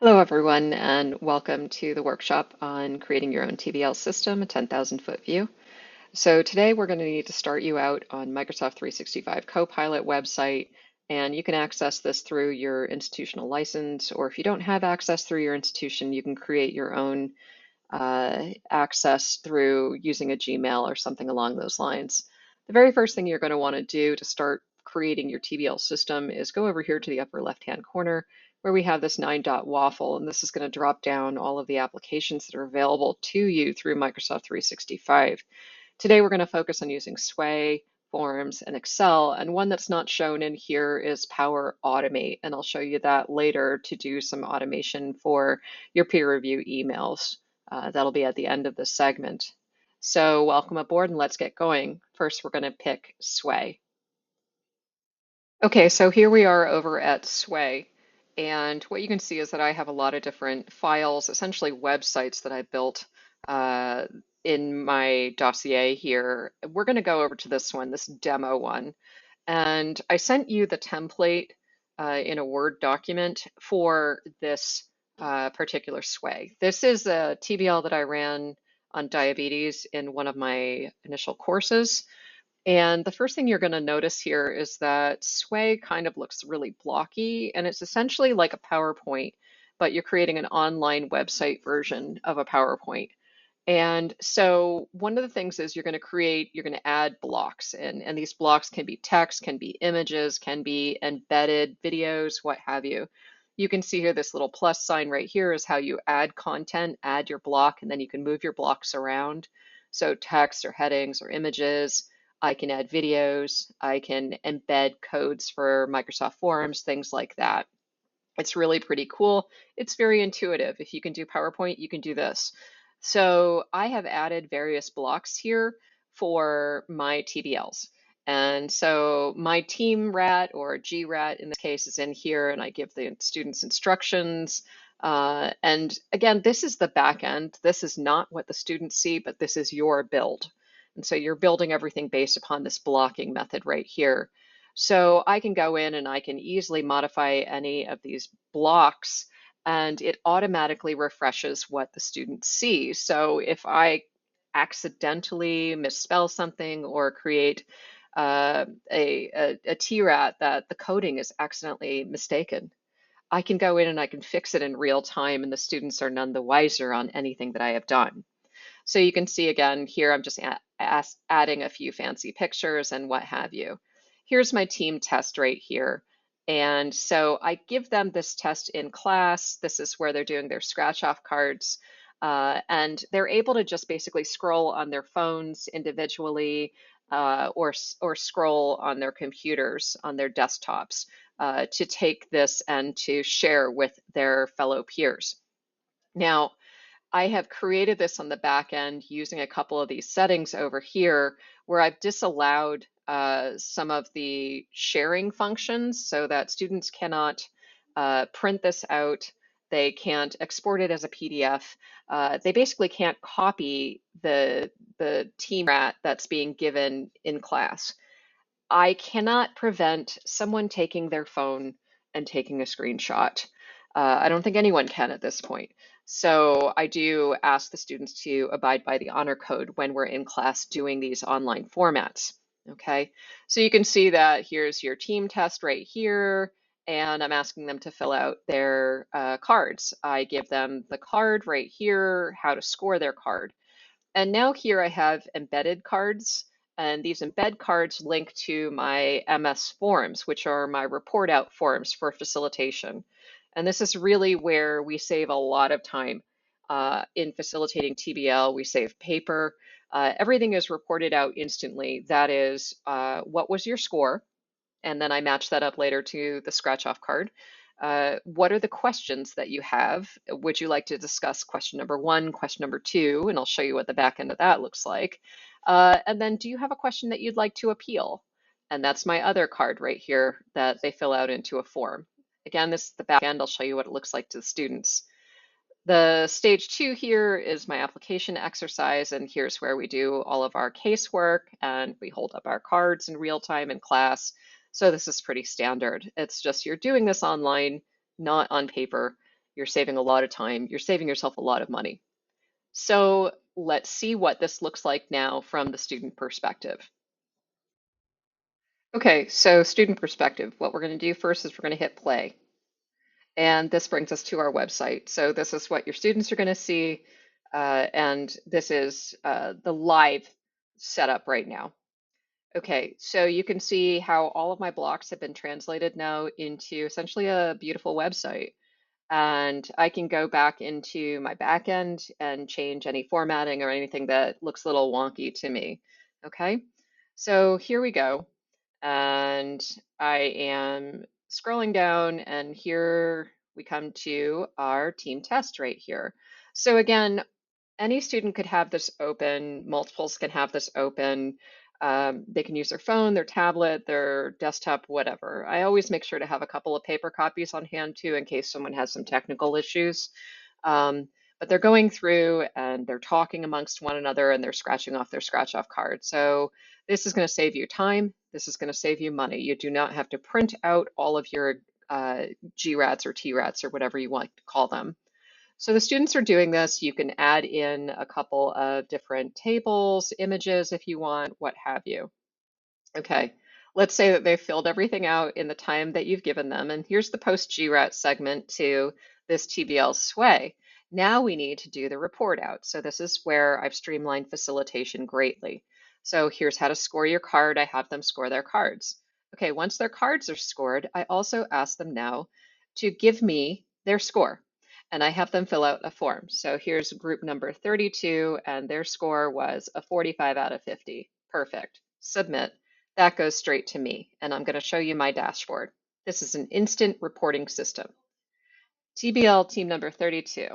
Hello, everyone, and welcome to the workshop on creating your own TBL system, a 10,000-foot view. So today we're going to need to start you out on Microsoft 365 Copilot website, and you can access this through your institutional license, or if you don't have access through your institution, you can create your own access through using a Gmail or something along those lines. The very first thing you're going to want to do to start creating your TBL system is go over here to the upper left-hand corner where we have this 9-dot waffle, and this is going to drop down all of the applications that are available to you through Microsoft 365. Today we're going to focus on using Sway, Forms, and Excel, and one that's not shown in here is Power Automate, and I'll show you that later to do some automation for your peer review emails. That'll be at the end of this segment. So welcome aboard and let's get going. First, we're going to pick Sway. Okay, so here we are over at Sway. And what you can see is that I have a lot of different files, essentially websites that I built uh, in my dossier here. We're going to go over to this one, this demo one. And I sent you the template in a Word document for this particular Sway. This is a TBL that I ran on diabetes in one of my initial courses. And the first thing you're going to notice here is that Sway kind of looks really blocky, and it's essentially like a PowerPoint, but you're creating an online website version of a PowerPoint. And so one of the things is you're going to add blocks in, and these blocks can be text, can be images, can be embedded videos, what have you. You can see here this little plus sign right here is how you add content, add your block, and then you can move your blocks around. So text or headings or images. I can add videos. I can embed codes for Microsoft Forms, things like that. It's really pretty cool. It's very intuitive. If you can do PowerPoint, you can do this. So I have added various blocks here for my TBLs. And so my team rat or GRAT in this case is in here, and I give the students instructions. And again, this is the back end. This is not what the students see, but this is your build. And so you're building everything based upon this blocking method right here. So I can go in and I can easily modify any of these blocks and it automatically refreshes what the student sees. So if I accidentally misspell something or create a TRAT that the coding is accidentally mistaken, I can go in and I can fix it in real time and the students are none the wiser on anything that I have done. So you can see again here, I'm just adding a few fancy pictures and what have you. Here's my team test right here. And so I give them this test in class. This is where they're doing their scratch off cards. And they're able to just basically scroll on their phones individually or scroll on their computers, on their desktops to take this and to share with their fellow peers. Now, I have created this on the back end using a couple of these settings over here where I've disallowed some of the sharing functions so that students cannot print this out. They can't export it as a PDF. They basically can't copy the team rat that's being given in class. I cannot prevent someone taking their phone and taking a screenshot. I don't think anyone can at this point. So I do ask the students to abide by the honor code when we're in class doing these online formats. Okay, so you can see that here's your team test right here, and I'm asking them to fill out their cards. I give them the card right here, how to score their card. And now here I have embedded cards, and these embed cards link to my MS forms, which are my report out forms for facilitation. And this is really where we save a lot of time in facilitating TBL. We save paper. Everything is reported out instantly. That is, what was your score? And then I match that up later to the scratch off card. What are the questions that you have? Would you like to discuss question number one, question number two? And I'll show you what the back end of that looks like. And then do you have a question that you'd like to appeal? And that's my other card right here that they fill out into a form. Again, this is the back end. I'll show you what it looks like to the students. The stage two here is my application exercise, and here's where we do all of our casework and we hold up our cards in real time in class. So this is pretty standard. It's just you're doing this online, not on paper, You're saving a lot of time. You're saving yourself a lot of money. So let's see what this looks like now from the student perspective. Okay, so student perspective, what we're going to do first is we're going to hit play. And this brings us to our website. So this is what your students are going to see. And this is the live setup right now. Okay, so you can see how all of my blocks have been translated now into essentially a beautiful website. And I can go back into my backend and change any formatting or anything that looks a little wonky to me. Okay, so here we go. And I am scrolling down, and here we come to our team test right here. So again, any student could have this open, multiples can have this open. They can use their phone, their tablet, their desktop, whatever. I always make sure to have a couple of paper copies on hand too, in case someone has some technical issues. Um, but they're going through and they're talking amongst one another and they're scratching off their scratch off card. So this is going to save you time. This is going to save you money. You do not have to print out all of your GRATs or TRATs or whatever you want to call them. So the students are doing this. You can add in a couple of different tables, images if you want, what have you. Okay, let's say that they've filled everything out in the time that you've given them. And here's the post-GRAT segment to this TBL sway. Now we need to do the report out. So this is where I've streamlined facilitation greatly. So here's how to score your card. I have them score their cards. Okay, once their cards are scored, I also ask them now to give me their score. And I have them fill out a form. So here's group number 32, and their score was a 45 out of 50. Perfect. Submit. That goes straight to me, and I'm going to show you my dashboard. This is an instant reporting system. TBL team number 32.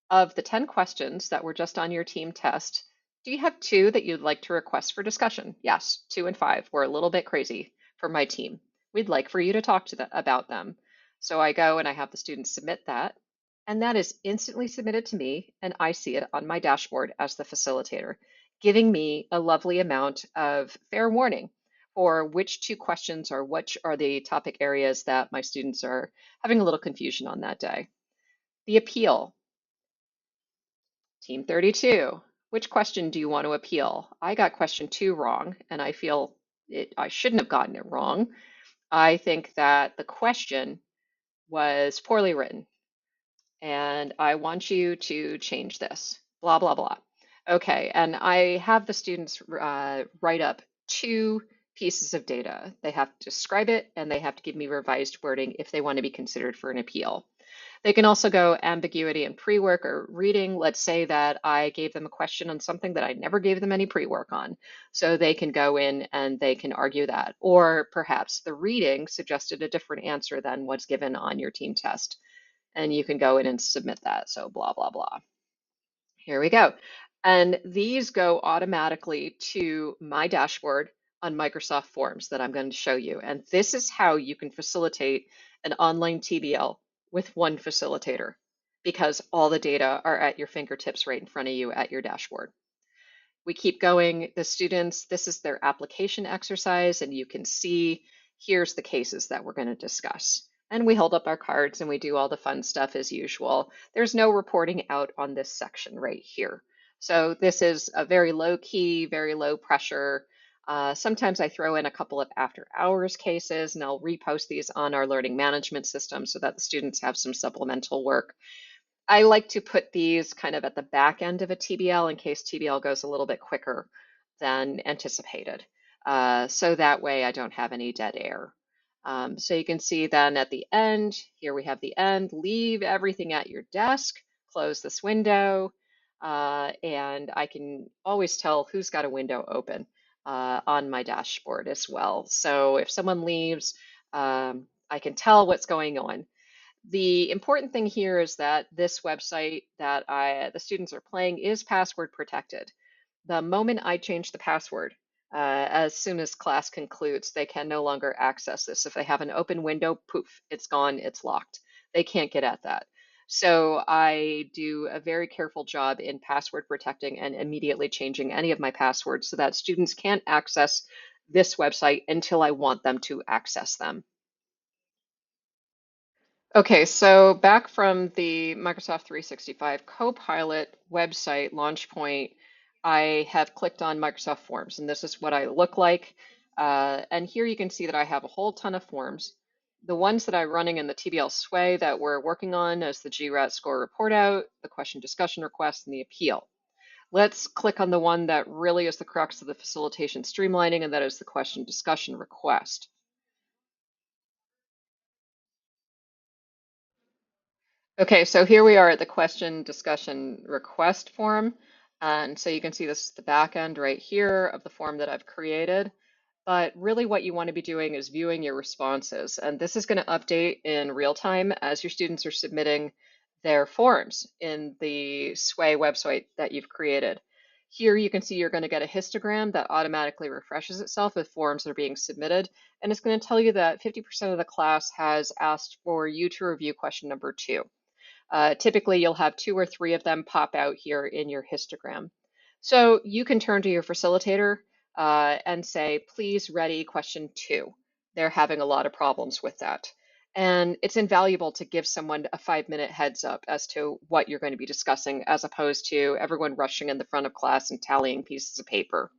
Of the 10 questions that were just on your team test, do you have 2 that you'd like to request for discussion? Yes, 2 and 5 were a little bit crazy for my team. We'd like for you to talk to about them. So I go and I have the students submit that, and that is instantly submitted to me, and I see it on my dashboard as the facilitator, giving me a lovely amount of fair warning for which 2 questions or which are the topic areas that my students are having a little confusion on that day. The appeal, team 32. Which question do you want to appeal? I got question 2 wrong, and I feel I shouldn't have gotten it wrong. I think that the question was poorly written, and I want you to change this, blah, blah, blah. Okay, and I have the students write up 2 pieces of data. They have to describe it, and they have to give me revised wording if they want to be considered for an appeal. They can also go ambiguity and pre-work or reading. Let's say that I gave them a question on something that I never gave them any pre-work on. So they can go in and they can argue that. Or perhaps the reading suggested a different answer than what's given on your team test. And you can go in and submit that. So blah, blah, blah. Here we go. And these go automatically to my dashboard on Microsoft Forms that I'm going to show you. And this is how you can facilitate an online TBL with one facilitator, because all the data are at your fingertips right in front of you at your dashboard. We keep going. The students, this is their application exercise, and you can see here's the cases that we're going to discuss. And we hold up our cards and we do all the fun stuff as usual. There's no reporting out on this section right here. So this is a very low key, very low pressure. Sometimes I throw in a couple of after hours cases, and I'll repost these on our learning management system so that the students have some supplemental work. I like to put these kind of at the back end of a TBL in case TBL goes a little bit quicker than anticipated. So that way I don't have any dead air. So you can see then at the end, here we have the end, leave everything at your desk, close this window, and I can always tell who's got a window open on my dashboard as well. So if someone leaves, I can tell what's going on. The important thing here is that this website that the students are playing is password protected. The moment I change the password, as soon as class concludes, they can no longer access this. If they have an open window, poof, it's gone, it's locked. They can't get at that. So I do a very careful job in password protecting and immediately changing any of my passwords so that students can't access this website until I want them to access them. Okay, so back from the Microsoft 365 Copilot website launch point, I have clicked on Microsoft Forms, and this is what I look like. And here you can see that I have a whole ton of forms. The ones that I'm running in the TBL sway that we're working on as the GRAT score report out, the question discussion request, and the appeal. Let's click on the one that really is the crux of the facilitation streamlining, and that is the question discussion request. Okay, so here we are at the question discussion request form. And so you can see this is the back end right here of the form that I've created. But really what you want to be doing is viewing your responses. And this is going to update in real time as your students are submitting their forms in the Sway website that you've created. Here you can see you're going to get a histogram that automatically refreshes itself if forms are being submitted. And it's going to tell you that 50% of the class has asked for you to review question number 2. Typically, you'll have 2 or 3 of them pop out here in your histogram. So you can turn to your facilitator and say, please ready question 2. They're having a lot of problems with that. And it's invaluable to give someone a 5-minute heads up as to what you're going to be discussing, as opposed to everyone rushing in the front of class and tallying pieces of paper.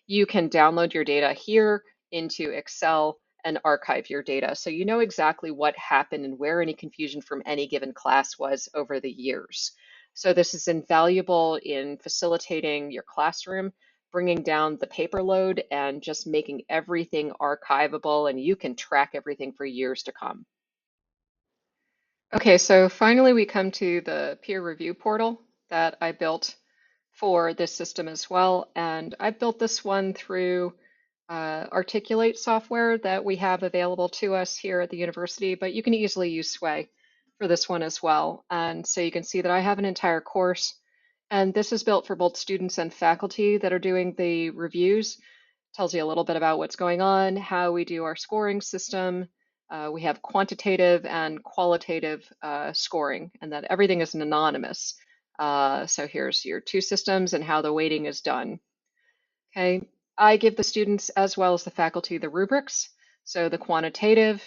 You can download your data here into Excel and archive your data. So you know exactly what happened and where any confusion from any given class was over the years. So this is invaluable in facilitating your classroom, bringing down the paper load, and just making everything archivable, and you can track everything for years to come. Okay, so finally we come to the peer review portal that I built for this system as well. And I built this one through Articulate software that we have available to us here at the university, but you can easily use Sway for this one as well. And so you can see that I have an entire course, and this is built for both students and faculty that are doing the reviews. Tells you a little bit about what's going on, how we do our scoring system. We have quantitative and qualitative scoring, and that everything is anonymous. So here's your 2 systems and how the weighting is done. Okay, I give the students as well as the faculty the rubrics. So the quantitative,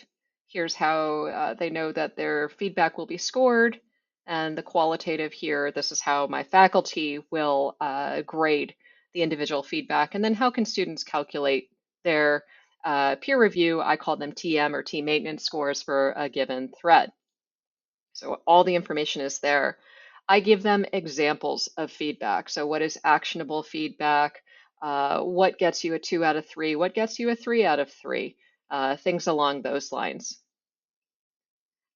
here's how they know that their feedback will be scored. And the qualitative here, this is how my faculty will grade the individual feedback. And then how can students calculate their peer review? I call them TM or team maintenance scores for a given thread. So all the information is there. I give them examples of feedback. So what is actionable feedback? What gets you a 2 out of 3? What gets you a 3 out of 3? Things along those lines.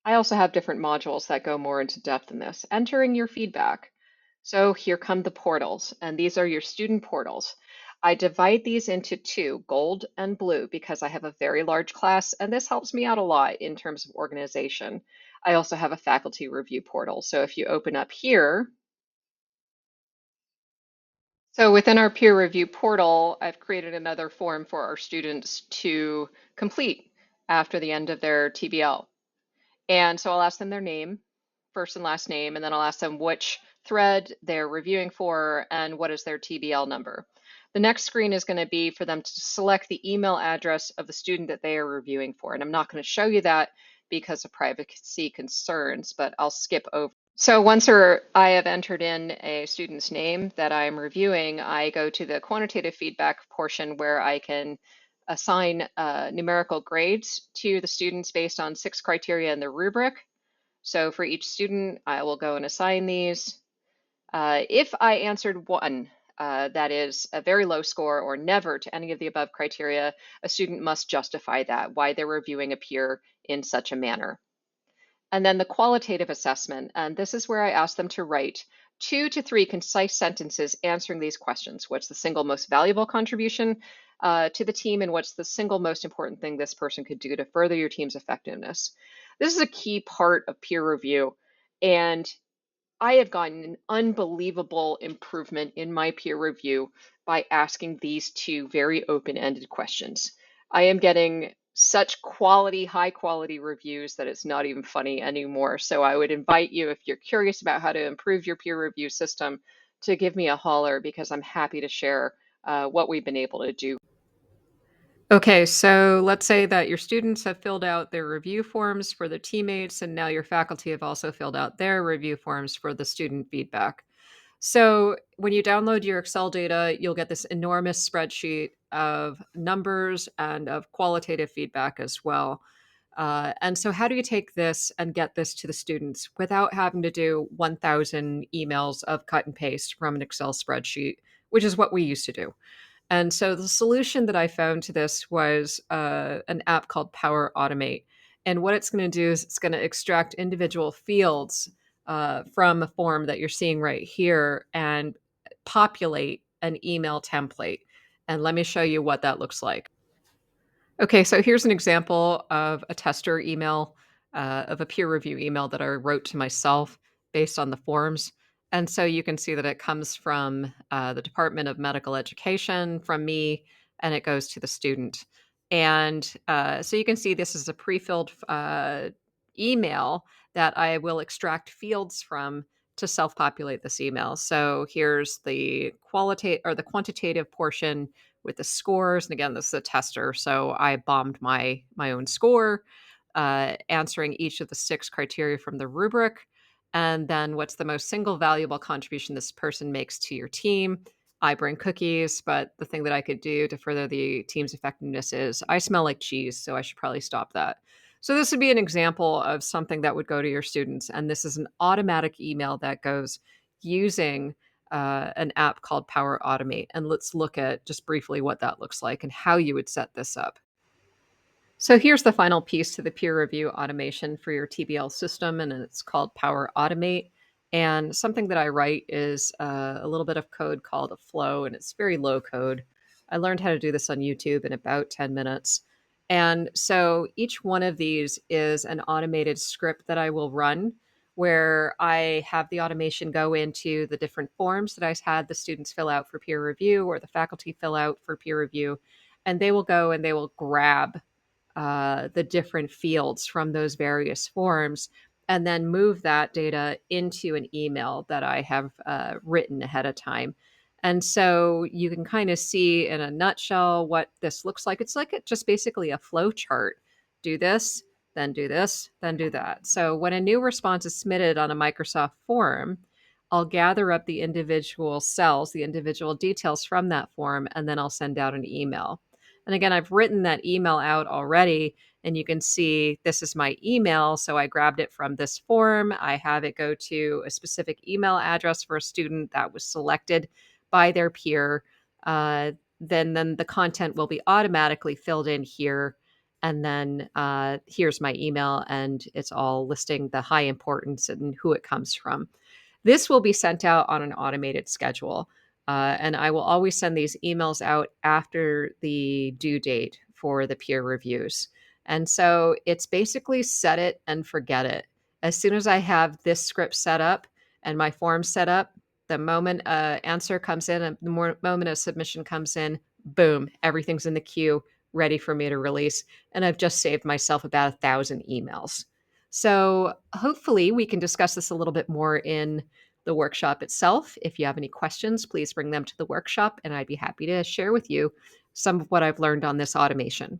I also have different modules that go more into depth in this. Entering your feedback. So here come the portals, and these are your student portals. I divide these into 2, gold and blue, because I have a very large class, and this helps me out a lot in terms of organization. I also have a faculty review portal. So if you open up here, so within our peer review portal, I've created another form for our students to complete after the end of their TBL. And so I'll ask them their name, first and last name, and then I'll ask them which thread they're reviewing for and what is their TBL number. The next screen is going to be for them to select the email address of the student that they are reviewing for. And I'm not going to show you that because of privacy concerns, but I'll skip over. So once I have entered in a student's name that I'm reviewing, I go to the quantitative feedback portion where I can assign numerical grades to the students based on 6 criteria in the rubric. So for each student, I will go and assign these. If I answered 1, that is a very low score, or never to any of the above criteria, a student must justify that, why they're reviewing a peer in such a manner. And then the qualitative assessment, and this is where I ask them to write 2 to 3 concise sentences answering these questions. What's the single most valuable contribution to the team, and what's the single most important thing this person could do to further your team's effectiveness? This is a key part of peer review, and I have gotten an unbelievable improvement in my peer review by asking these 2 very open-ended questions. I am getting such quality, high quality reviews that it's not even funny anymore. So I would invite you, if you're curious about how to improve your peer review system, to give me a holler, because I'm happy to share what we've been able to do. Okay, so let's say that your students have filled out their review forms for their teammates, and now your faculty have also filled out their review forms for the student feedback. So when you download your Excel data, you'll get this enormous spreadsheet of numbers and of qualitative feedback as well. And so, how do you take this and get this to the students without having to do 1,000 emails of cut and paste from an Excel spreadsheet, which is what we used to do? And so the solution that I found to this was an app called Power Automate. And what it's going to do is it's going to extract individual fields from a form that you're seeing right here and populate an email template. And let me show you what that looks like. Okay, so here's an example of a tester email, of a peer review email that I wrote to myself based on the forms. And so you can see that it comes from the Department of Medical Education, from me, and it goes to the student. And so you can see this is a pre filled email that I will extract fields from to self populate this email. So here's the qualitative or the quantitative portion with the scores. And again, this is a tester, so I bombed my own score, answering each of the 6 criteria from the rubric, and then what's the most single valuable contribution this person makes to your team. I bring cookies, but the thing that I could do to further the team's effectiveness is I smell like cheese, so I should probably stop that. So this would be an example of something that would go to your students, and this is an automatic email that goes using an app called Power Automate. And let's look at just briefly what that looks like and how you would set this up. So here's the final piece to the peer review automation for your TBL system, and it's called Power Automate. And something that I write is a little bit of code called a flow, and it's very low code. I learned how to do this on YouTube in about 10 minutes. And so each one of these is an automated script that I will run where I have the automation go into the different forms that I had the students fill out for peer review or the faculty fill out for peer review. And they will go and they will grab the different fields from those various forms and then move that data into an email that I have written ahead of time. And so you can kind of see in a nutshell what this looks like. It's like just basically a flow chart. Do this, then do this, then do that. So when a new response is submitted on a Microsoft form, I'll gather up the individual cells, the individual details from that form, and then I'll send out an email. And again, I've written that email out already, and you can see this is my email. So I grabbed it from this form. I have it go to a specific email address for a student that was selected by their peer. Then the content will be automatically filled in here. And then here's my email, and it's all listing the high importance and who it comes from. This will be sent out on an automated schedule. And I will always send these emails out after the due date for the peer reviews. And so it's basically set it and forget it. As soon as I have this script set up and my form set up, the moment answer comes in and the moment a submission comes in, boom, everything's in the queue, ready for me to release. And I've just saved myself about 1,000 emails. So hopefully we can discuss this a little bit more in the workshop itself. If you have any questions, please bring them to the workshop, and I'd be happy to share with you some of what I've learned on this automation.